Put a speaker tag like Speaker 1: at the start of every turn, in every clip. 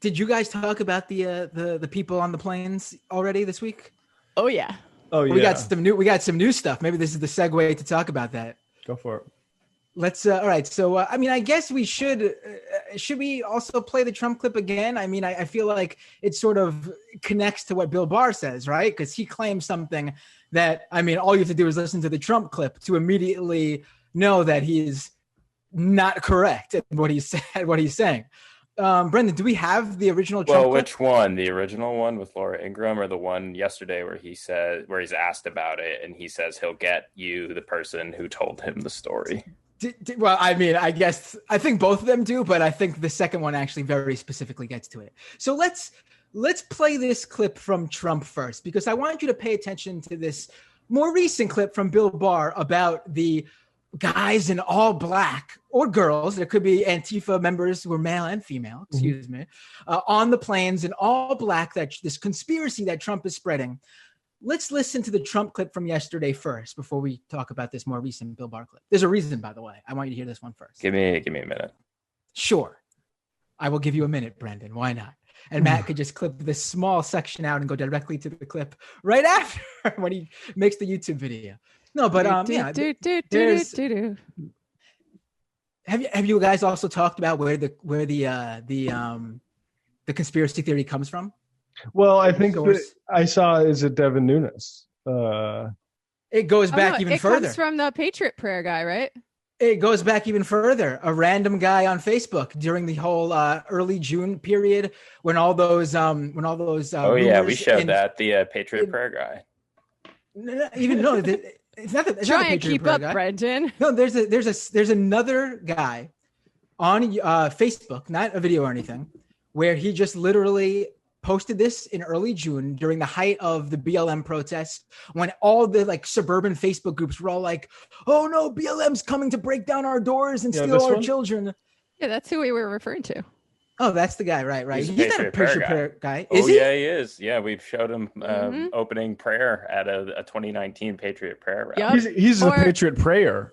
Speaker 1: Did you guys talk about the people on the planes already this week?
Speaker 2: Oh yeah.
Speaker 3: Oh yeah.
Speaker 1: We got some new stuff. Maybe this is the segue to talk about that.
Speaker 3: Go for it.
Speaker 1: Let's. All right. So I mean, I guess we should we also play the Trump clip again? I mean, I feel like it sort of connects to what Bill Barr says, right? Because he claims something that, I mean, all you have to do is listen to the Trump clip to immediately know that he's not correct at what he said, what he's saying. Brendan, do we have the original Trump clip?
Speaker 4: Which one? The original one with Laura Ingraham, or the one yesterday where he's asked about it and he says he'll get you the person who told him the story?
Speaker 1: Well, I mean, I think both of them do, but I think the second one actually very specifically gets to it. So let's play this clip from Trump first, because I want you to pay attention to this more recent clip from Bill Barr about the guys in all black, or girls, there could be Antifa members who are male and female, excuse me, on the planes in all black, that this conspiracy that Trump is spreading. Let's listen to the Trump clip from yesterday first before we talk about this more recent Bill Barr clip. There's a reason, by the way. I want you to hear this one first.
Speaker 4: Give me a minute.
Speaker 1: Sure. I will give you a minute, Brendan. Why not? And Matt could just clip this small section out and go directly to the clip right after when he makes the YouTube video. No, but have you guys also talked about where the conspiracy theory comes from?
Speaker 3: Well, I think I saw is it Devin Nunes.
Speaker 1: It goes back even further. It
Speaker 2: comes from the Patriot Prayer guy, right?
Speaker 1: It goes back even further. A random guy on Facebook during the whole early June period when all those
Speaker 4: we showed that the Patriot Prayer guy.
Speaker 1: It's not that.
Speaker 2: Try and keep up, guy. Brendan.
Speaker 1: No, there's another guy on Facebook, not a video or anything, where he just literally posted this in early June during the height of the BLM protests, when all the like suburban Facebook groups were all like, "Oh no, BLM's coming to break down our doors and steal our children."
Speaker 2: Yeah, that's who we were referring to.
Speaker 1: Oh, that's the guy, right? He's not a Patriot Prayer guy.
Speaker 4: Is he? Yeah, he is. Yeah, we've showed him opening prayer at a 2019 Patriot Prayer rally.
Speaker 3: Yep. He's a Patriot Prayer.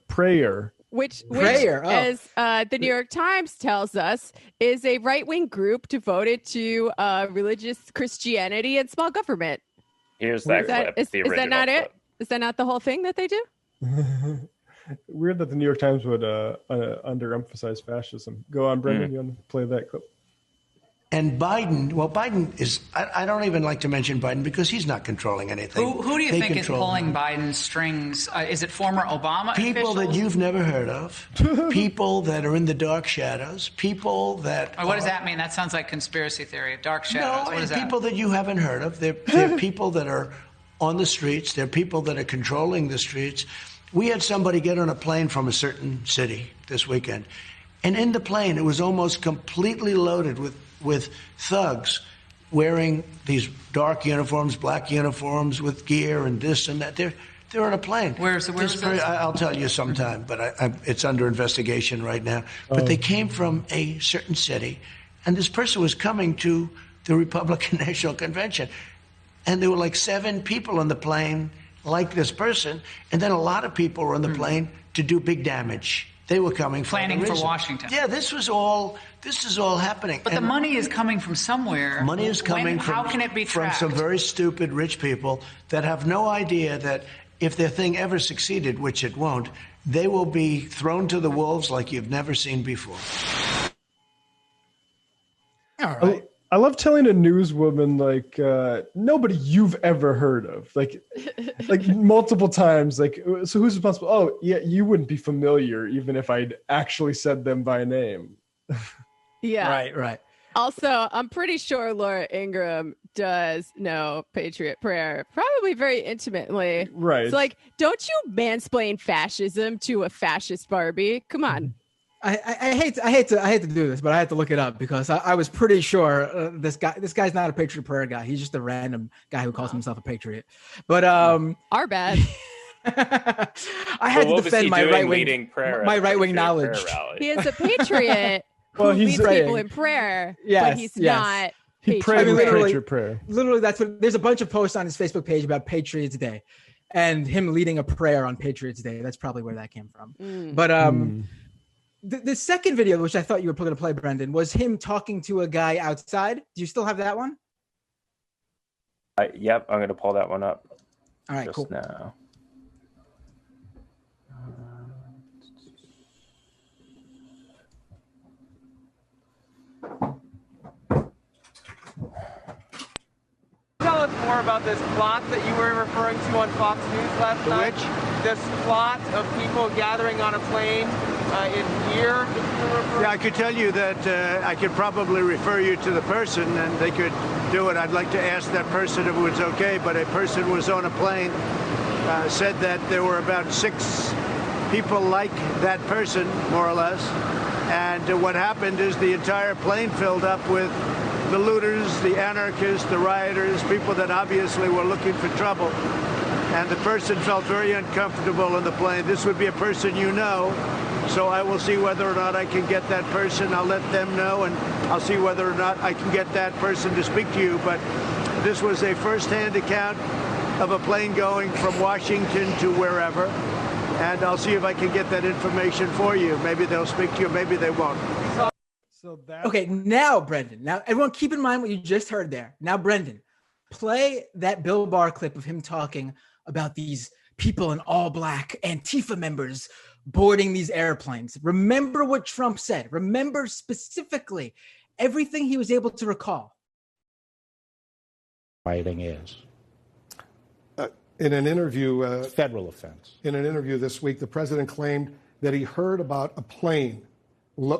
Speaker 2: Which as the New York Times tells us, is a right-wing group devoted to religious Christianity and small government.
Speaker 4: Here's that clip. Is that not
Speaker 2: it? Is that not the whole thing that they do?
Speaker 3: Weird that the New York Times would underemphasize fascism. Go on, Brendan. You want to play that clip?
Speaker 5: And Biden is, I don't even like to mention Biden because he's not controlling anything.
Speaker 6: Who do you think is pulling Biden's strings? Is it former Obama
Speaker 5: people
Speaker 6: officials?
Speaker 5: That you've never heard of, people that are in the dark shadows, people that...
Speaker 6: What does that mean? That sounds like conspiracy theory. Dark shadows.
Speaker 5: No,
Speaker 6: what is that?
Speaker 5: People that you haven't heard of. They're people that are on the streets. They're people that are controlling the streets. We had somebody get on a plane from a certain city this weekend. And in the plane, it was almost completely loaded with thugs wearing these dark uniforms, black uniforms with gear and this and that. They're on a plane.
Speaker 6: Where's
Speaker 5: I'll tell you sometime, but it's under investigation right now. But they came from a certain city, and this person was coming to the Republican National Convention. And there were like 7 people on the plane like this person, and then a lot of people were on the plane to do big damage. They were coming
Speaker 6: planning for Washington.
Speaker 5: Yeah, this is all happening.
Speaker 6: But the money is coming from somewhere.
Speaker 5: Money is coming
Speaker 6: how can it be tracked?
Speaker 5: From some very stupid rich people that have no idea that if their thing ever succeeded, which it won't, they will be thrown to the wolves like you've never seen before.
Speaker 1: All right.
Speaker 3: I love telling a newswoman, like, nobody you've ever heard of, like multiple times, like, so who's responsible? Oh, yeah, you wouldn't be familiar even if I'd actually said them by name.
Speaker 2: Yeah.
Speaker 1: Right.
Speaker 2: Also, I'm pretty sure Laura Ingraham does know Patriot Prayer, probably very intimately.
Speaker 3: Right.
Speaker 2: It's like, don't you mansplain fascism to a fascist Barbie? Come on.
Speaker 1: I hate to do this, but I had to look it up because I was pretty sure this guy's not a Patriot Prayer guy. He's just a random guy who calls himself a patriot. But
Speaker 2: our bad.
Speaker 1: I had to defend my right wing knowledge.
Speaker 2: He is a patriot who leads people in prayer, but he's not.
Speaker 3: He prayed Patriot Prayer.
Speaker 1: Literally, that's what. There's a bunch of posts on his Facebook page about Patriots Day, and him leading a prayer on Patriots Day. That's probably where that came from. But The second video, which I thought you were going to play, Brendan, was him talking to a guy outside. Do you still have that one?
Speaker 4: Yep, I'm going to pull that one up.
Speaker 1: All right,
Speaker 4: just
Speaker 1: cool.
Speaker 4: Now.
Speaker 7: Tell us more about this plot that you were referring to on Fox News last night.
Speaker 5: Which?
Speaker 7: This plot of people gathering on a plane in gear.
Speaker 5: Yeah, I could tell you that I could probably refer you to the person and they could do it. I'd like to ask that person if it was okay, but a person was on a plane, said that there were about 6 people like that person, more or less. And what happened is the entire plane filled up with the looters, the anarchists, the rioters, people that obviously were looking for trouble. And the person felt very uncomfortable on the plane. This would be a person you know. So I will see whether or not I can get that person. I'll let them know, and I'll see whether or not I can get that person to speak to you. But this was a first-hand account of a plane going from Washington to wherever. And I'll see if I can get that information for you. Maybe they'll speak to you, maybe they won't.
Speaker 3: So that
Speaker 1: Okay, now, Brendan. Now, everyone keep in mind what you just heard there. Now, Brendan, play that Bill Barr clip of him talking about these people in all black, Antifa members boarding these airplanes. Remember what Trump said. Remember specifically everything he was able to recall.
Speaker 8: Rioting is.
Speaker 9: In an interview,
Speaker 8: Federal offense.
Speaker 9: in an interview this week, the president claimed that he heard about a plane,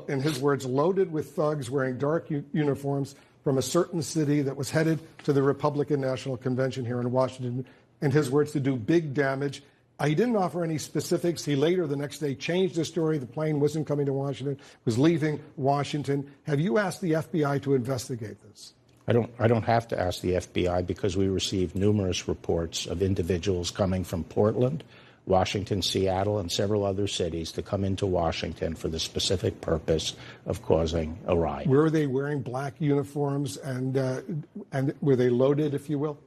Speaker 9: in his words, loaded with thugs wearing dark uniforms from a certain city that was headed to the Republican National Convention here in Washington, in his words, to do big damage. He didn't offer any specifics. He later, the next day, changed the story. The plane wasn't coming to Washington, was leaving Washington. Have you asked the FBI to investigate this?
Speaker 8: I don't have to ask the FBI because we received numerous reports of individuals coming from Portland, Washington, Seattle, and several other cities to come into Washington for the specific purpose of causing a riot.
Speaker 9: Were they wearing black uniforms and were they loaded, if you will?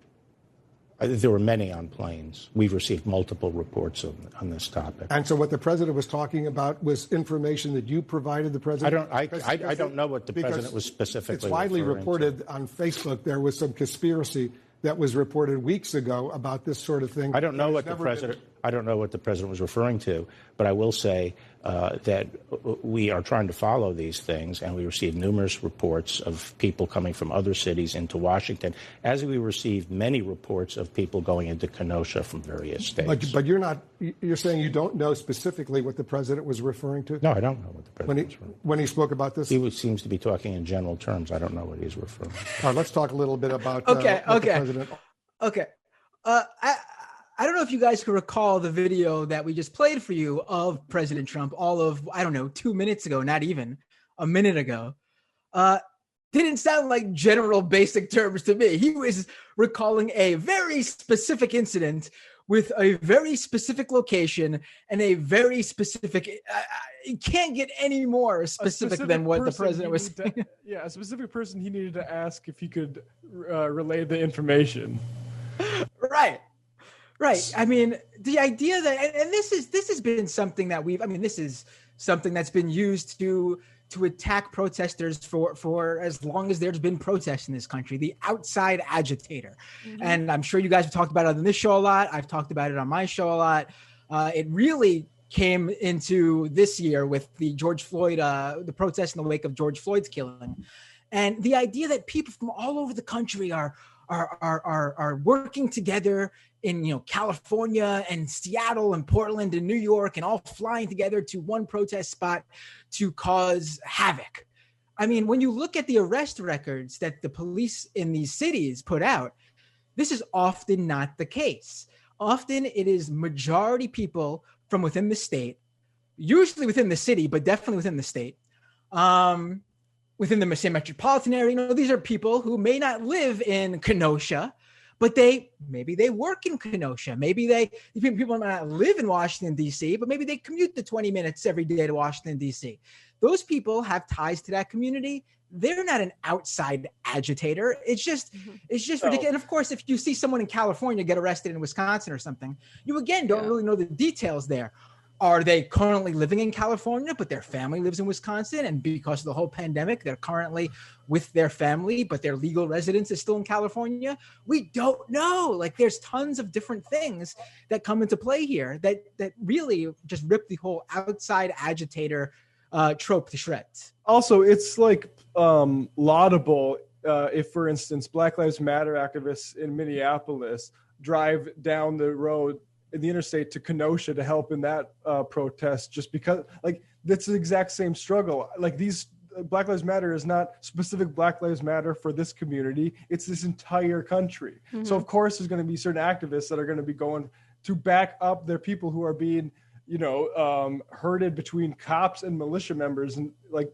Speaker 8: There were many on planes. We've received multiple reports on this topic.
Speaker 9: And so what the president was talking about was information that you provided the president?
Speaker 8: I don't know what the president was specifically
Speaker 9: It's widely reported on Facebook there was some conspiracy that was reported weeks ago about this sort of thing.
Speaker 8: I don't know what the president was referring to, but I will say that we are trying to follow these things, and we received numerous reports of people coming from other cities into Washington, as we received many reports of people going into Kenosha from various states.
Speaker 9: But you're saying you don't know specifically what the president was referring to?
Speaker 8: No, I don't know what the president was referring to.
Speaker 9: When he spoke about this?
Speaker 8: He seems to be talking in general terms. I don't know what he's referring to.
Speaker 9: All right, let's talk a little bit about
Speaker 1: the
Speaker 9: president.
Speaker 1: Okay. I don't know if you guys can recall the video that we just played for you of President Trump, all of, 2 minutes ago, not even a minute ago. Didn't sound like general basic terms to me. He was recalling a very specific incident with a very specific location and a very specific, it can't get any more specific than what the president was saying.
Speaker 3: A specific person he needed to ask if he could relay the information.
Speaker 1: Right. I mean, the idea that, and this has been something that this is something that's been used to attack protesters for as long as there's been protests in this country, the outside agitator. Mm-hmm. And I'm sure you guys have talked about it on this show a lot. I've talked about it on my show a lot. It really came into this year with the George Floyd, the protests in the wake of George Floyd's killing. And the idea that people from all over the country are working together in California and Seattle and Portland and New York and all flying together to one protest spot to cause havoc. I mean, when you look at the arrest records that the police in these cities put out, this is often not the case. Often it is majority people from within the state, usually within the city, but definitely within the state, within the same metropolitan area. These are people who may not live in Kenosha, but maybe they work in Kenosha. Maybe people might not live in Washington, D.C., but maybe they commute the 20 minutes every day to Washington, D.C. Those people have ties to that community. They're not an outside agitator. It's just ridiculous. And of course, if you see someone in California get arrested in Wisconsin or something, you again don't really know the details there. Are they currently living in California, but their family lives in Wisconsin? And because of the whole pandemic, they're currently with their family, but their legal residence is still in California? We don't know. Like, there's tons of different things that come into play here that really just rip the whole outside agitator trope to shreds.
Speaker 3: Also, it's like laudable if, for instance, Black Lives Matter activists in Minneapolis drive down the road in the interstate to Kenosha to help in that protest, just because, like, that's the exact same struggle. Like, these Black Lives Matter is not specific Black Lives Matter for this community. It's this entire country. Mm-hmm. So of course there's going to be certain activists that are going to be going to back up their people who are being, herded between cops and militia members. And like,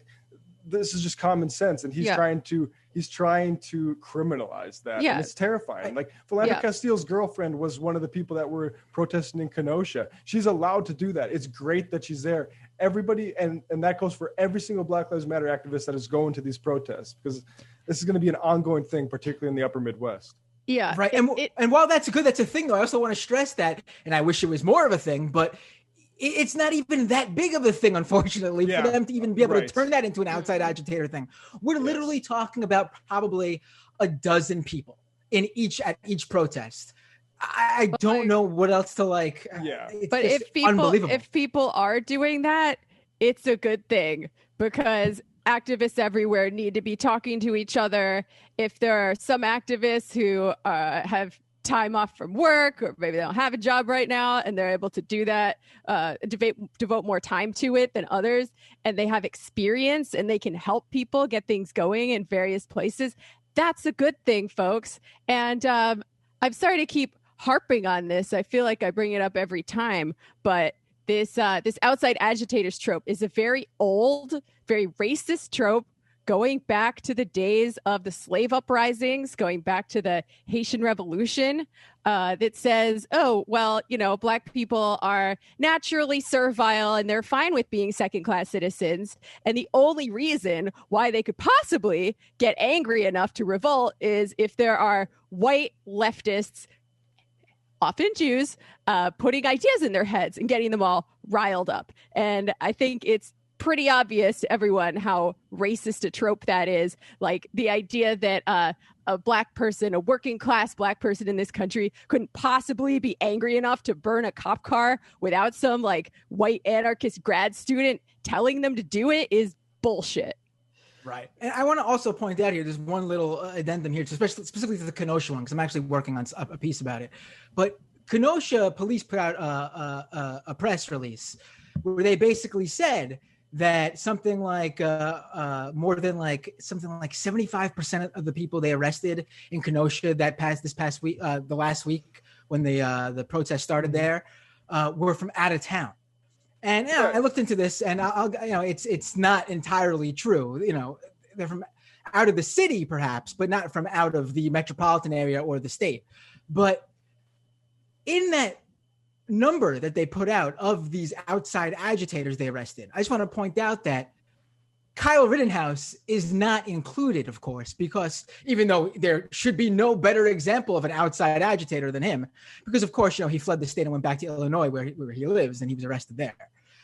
Speaker 3: this is just common sense. And he's trying to criminalize that. Yeah. And it's terrifying. Like, Philando Castile's girlfriend was one of the people that were protesting in Kenosha. She's allowed to do that. It's great that she's there. Everybody, and that goes for every single Black Lives Matter activist that is going to these protests, because this is going to be an ongoing thing, particularly in the upper Midwest.
Speaker 2: Yeah.
Speaker 1: Right. And while that's good, that's a thing, though, I also want to stress that, and I wish it was more of a thing, but it's not even that big of a thing, unfortunately, for them to even be able to turn that into an outside agitator thing. We're literally talking about probably a dozen people at each protest. I don't know what else to like. Yeah.
Speaker 2: But if people are doing that, it's a good thing, because activists everywhere need to be talking to each other. If there are some activists who have time off from work, or maybe they don't have a job right now and they're able to do that, devote more time to it than others, and they have experience and they can help people get things going in various places, that's a good thing, folks. And I'm sorry to keep harping on this. I feel like I bring it up every time, but this outside agitators trope is a very old, very racist trope, going back to the days of the slave uprisings, going back to the Haitian Revolution, that says, oh, well, Black people are naturally servile and they're fine with being second-class citizens. And the only reason why they could possibly get angry enough to revolt is if there are white leftists, often Jews, putting ideas in their heads and getting them all riled up. And I think it's pretty obvious to everyone how racist a trope that is. Like, the idea that a Black person, a working class Black person in this country, couldn't possibly be angry enough to burn a cop car without some like white anarchist grad student telling them to do it is bullshit.
Speaker 1: Right. And I want to also point out here, there's one little addendum here, specifically to the Kenosha one, because I'm actually working on a piece about it. But Kenosha police put out a press release where they basically said that something like more than like something like 75% of the people they arrested in Kenosha this past week, the last week when the protest started there, were from out of town. And I looked into this, and it's not entirely true. They're from out of the city, perhaps, but not from out of the metropolitan area or the state. But in that number that they put out of these outside agitators they arrested, I just want to point out that Kyle Rittenhouse is not included, of course, because even though there should be no better example of an outside agitator than him, because of course, he fled the state and went back to Illinois where he lives, and he was arrested there.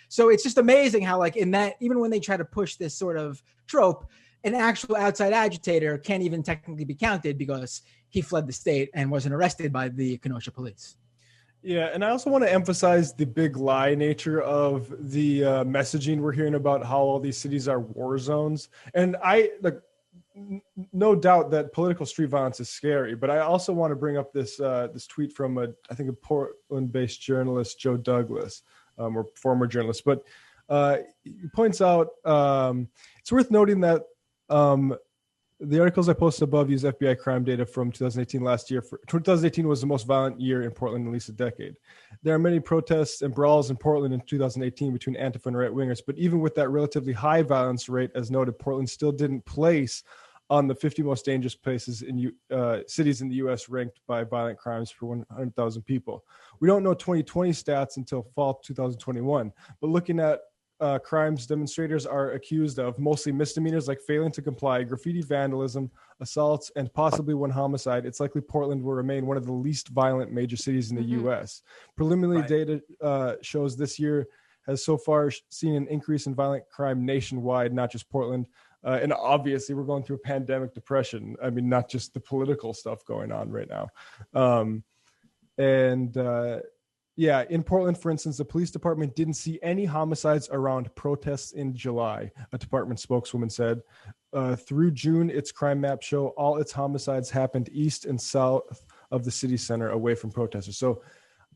Speaker 1: So it's just amazing how, like, in that, even when they try to push this sort of trope, an actual outside agitator can't even technically be counted because he fled the state and wasn't arrested by the Kenosha police.
Speaker 3: Yeah, and I also want to emphasize the big lie nature of the messaging we're hearing about how all these cities are war zones. And no doubt that political street violence is scary, but I also want to bring up this tweet from a Portland-based journalist, Joe Douglas, or former journalist. But he points out it's worth noting that the articles I posted above use FBI crime data from 2018 last year. 2018 was the most violent year in Portland in at least a decade. There are many protests and brawls in Portland in 2018 between Antifa and right-wingers, but even with that relatively high violence rate, as noted, Portland still didn't place on the 50 most dangerous places in cities in the U.S. ranked by violent crimes per 100,000 people. We don't know 2020 stats until fall 2021, but looking at crimes demonstrators are accused of, mostly misdemeanors like failing to comply, graffiti, vandalism, assaults, and possibly one homicide, it's likely Portland will remain one of the least violent major cities in the U.S. Preliminary data shows this year has so far seen an increase in violent crime nationwide, not just Portland. And obviously, we're going through a pandemic depression. I mean, not just the political stuff going on right now. Yeah, in Portland, for instance, the police department didn't see any homicides around protests in July, a department spokeswoman said. Through June, its crime maps show all its homicides happened east and south of the city center, away from protesters. So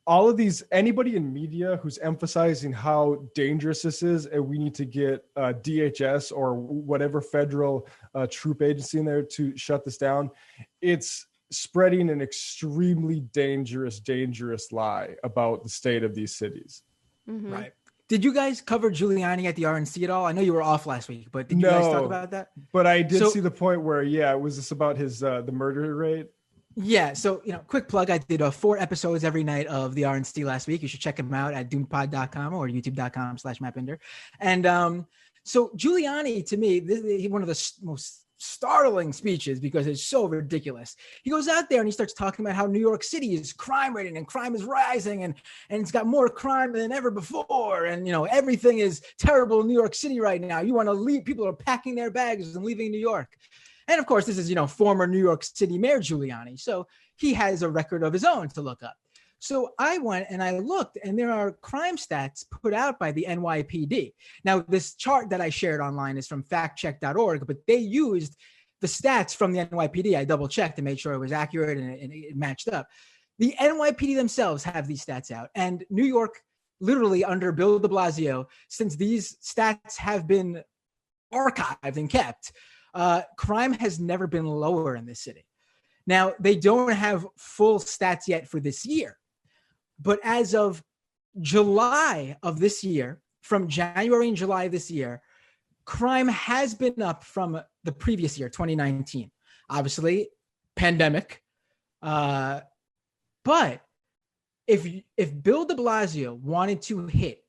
Speaker 3: all of these, anybody in media who's emphasizing how dangerous this is, and we need to get DHS or whatever federal troop agency in there to shut this down, it's spreading an extremely dangerous lie about the state of these cities.
Speaker 1: Mm-hmm. Right. Did you guys cover Giuliani at the RNC at all? I know you were off last week, but did you guys talk about that?
Speaker 3: But I did see the point where, was this about his the murder rate?
Speaker 1: Yeah. So, quick plug. I did 4 episodes every night of the RNC last week. You should check them out at doompod.com or youtube.com/Mappinder. And so Giuliani, to me, he's one of the most startling speeches because it's so ridiculous. He goes out there and he starts talking about how New York City is crime ridden and crime is rising and it's got more crime than ever before. And, everything is terrible in New York City right now. You want to leave. People are packing their bags and leaving New York. And of course, this is, former New York City Mayor Giuliani. So he has a record of his own to look up. So I went and I looked, and there are crime stats put out by the NYPD. Now, this chart that I shared online is from factcheck.org, but they used the stats from the NYPD. I double checked to make sure it was accurate and it matched up. The NYPD themselves have these stats out, and New York, literally under Bill de Blasio, since these stats have been archived and kept, crime has never been lower in this city. Now, they don't have full stats yet for this year. But as of July of this year, from January and July this year, crime has been up from the previous year, 2019. Obviously, pandemic. But if Bill de Blasio wanted to hit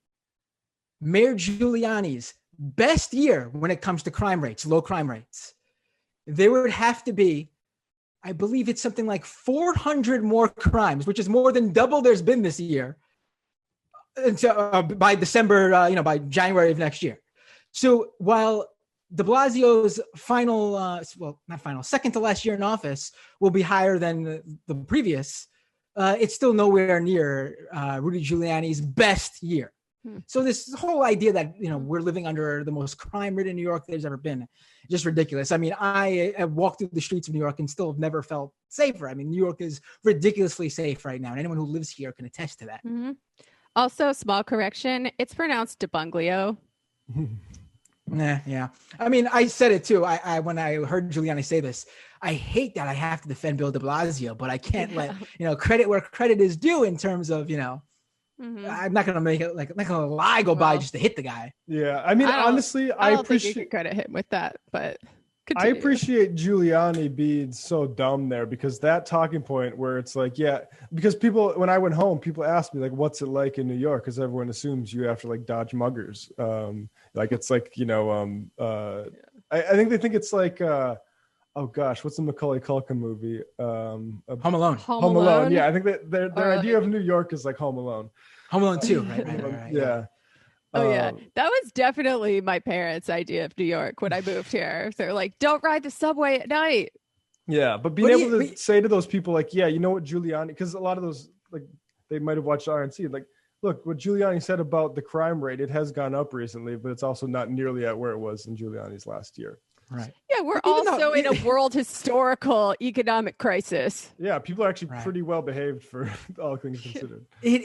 Speaker 1: Mayor Giuliani's best year when it comes to crime rates, low crime rates, there would have to be, I believe it's something like 400 more crimes, which is more than double there's been this year, by December, by January of next year. So while de Blasio's second to last year in office will be higher than the previous, it's still nowhere near Rudy Giuliani's best year. So this whole idea that, we're living under the most crime-ridden New York there's ever been, just ridiculous. I mean, I have walked through the streets of New York and still have never felt safer. I mean, New York is ridiculously safe right now, and anyone who lives here can attest to that.
Speaker 2: Mm-hmm. Also, small correction, it's pronounced Debunglio.
Speaker 1: Yeah. I mean, I said it too. I when I heard Giuliani say this, I hate that I have to defend Bill de Blasio, but I can't let, credit where credit is due in terms of, Mm-hmm. I'm not gonna make it I'm not gonna lie by just to hit the guy.
Speaker 3: Yeah, I mean, honestly, I appreciate
Speaker 2: think you can credit him with that, but
Speaker 3: continue. I appreciate Giuliani being so dumb there, because that talking point where it's like, because people, when I went home, people asked me like, "What's it like in New York?" Because everyone assumes you have to like dodge muggers. It's like I think they think it's like. Oh gosh, what's the Macaulay Culkin movie?
Speaker 1: Home Alone.
Speaker 3: Home Alone. Yeah, I think that their idea of New York is like Home Alone.
Speaker 1: Home Alone 2, right.
Speaker 3: Yeah.
Speaker 2: That was definitely my parents' idea of New York when I moved here. They're like, "Don't ride the subway at night."
Speaker 3: Yeah, but being able to say to those people like, "Yeah, you know what, Giuliani," because a lot of those like they might have watched RNC, like, look, what Giuliani said about the crime rate, it has gone up recently, but it's also not nearly at where it was in Giuliani's last year.
Speaker 1: Right.
Speaker 2: Yeah, we're also in a world historical economic crisis.
Speaker 3: Yeah, people are actually pretty well behaved for all things considered.